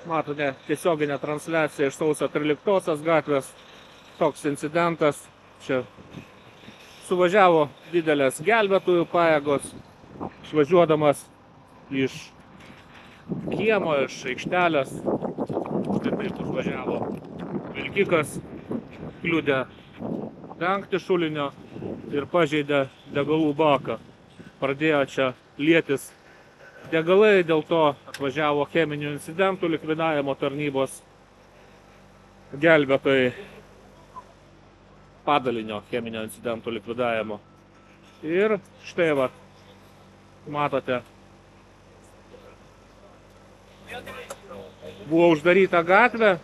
Matote tiesioginę transliaciją iš sausio 13 gatvės. Toks incidentas. Čia suvažiavo didelės gelbėtojų pajėgos, išvažiuodamas iš kiemo, iš aikštelės. Štai taip užvažiavo vilkikas, kliudė dangtį šulinio ir pažeidė degalų baką. Pradėjo čia lietis degalai, dėl to atvažiavo cheminių incidentų likvidavimo tarnybos gelbėtojai, padalinio cheminio incidentų likvidavimo. Ir štai va, matote, buvo uždaryta gatvė,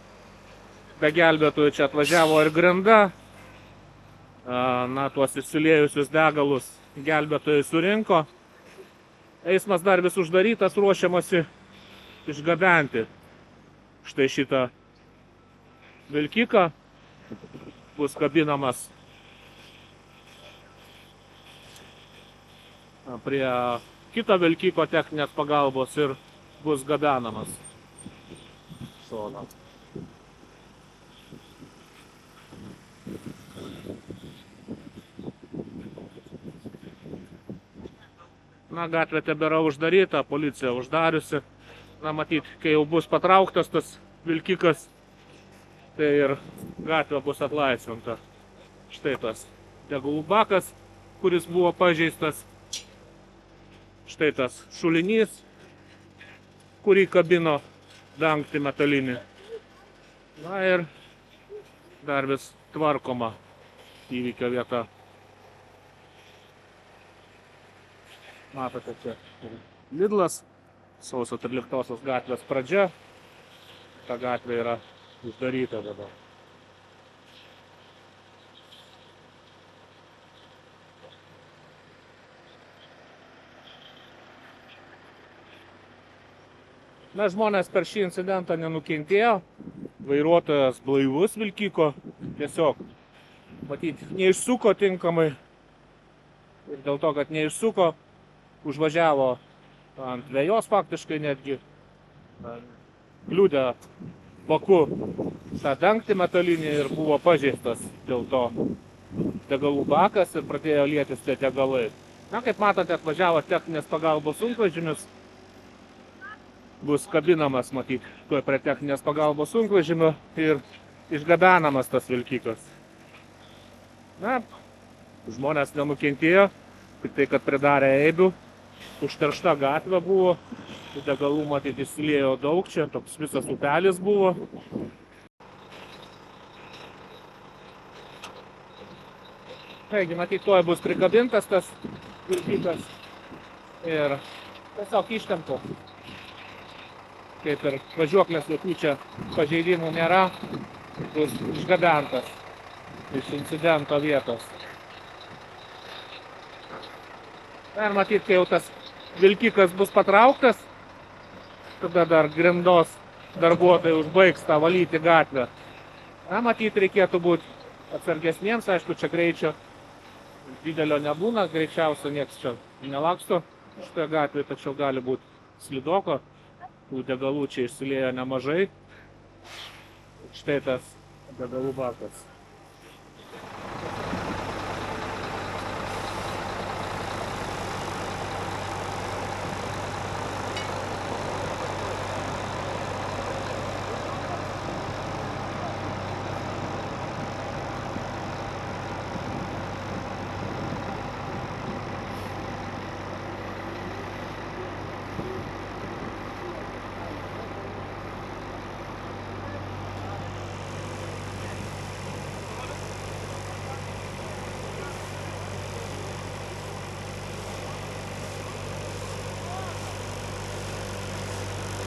be gelbėtojų čia atvažiavo ir grenda. Tuos išsiliejusius degalus gelbėtojai surinko. Eismas dar vis uždarytas, ruošiamasi išgabenti štai šitą vilkiką. Bus kabinamas prie kito vilkiko techninės pagalbos ir bus gabenamas šoną. Gatvė tebėra uždaryta, policija uždariusi. Matyt, kai jau bus patrauktas tas vilkikas, tai ir gatvė bus atlaisvinta. Štai tas degalų bakas, kuris buvo pažeistas. Štai tas šulinys, kurį kabino dangtį metalinį. Ir dar vis tvarkoma įvykio vieta. Matote, čia Lidlas, sausio 13 gatvės pradžia. Ta gatvė yra uždaryta dabar. Žmonės per šį incidentą nenukentėjo. Vairuotojas blaivus vilkiko, tiesiog, matyti, neišsuko tinkamai. Ir dėl to, kad neišsuko, užvažiavo ant vejos faktiškai netgi, kliudė baku tą dangtį metalinį ir buvo pažeistas dėl to degalų bakas ir pradėjo lietis tie degalai. Kaip matote, atvažiavo techninės pagalbos sunkvežimis, bus kabinamas, matyt, tuoj prie techninės pagalbos sunkvežimio ir išgabenamas tas vilkikas. Žmonės nenukentėjo, tik tai, kad pridarė eibių. Užteršta gatvė buvo, degalų matyti įsiliejo daug, čia toks visas upelis buvo. Taigi, matyt, tuoj bus prikabintas tas vilkikas ir tiesiog ištempų. Kaip ir važiuoklės jokių čia pažeidimų nėra, bus išgabentas iš incidento vietos. Ir matyt, kai jau tas vilkikas bus patrauktas, tada dar grindos darbuotojai užbaigs tą valyti gatvę. Matyt, reikėtų būti atsargesniems, aišku, čia greičio didelio nebūna, greičiausia nieks čia nelaksto šitoje gatvėje, tačiau gali būti slidoko, tų degalų čia išsiliejo nemažai. Štai tas degalų bakas.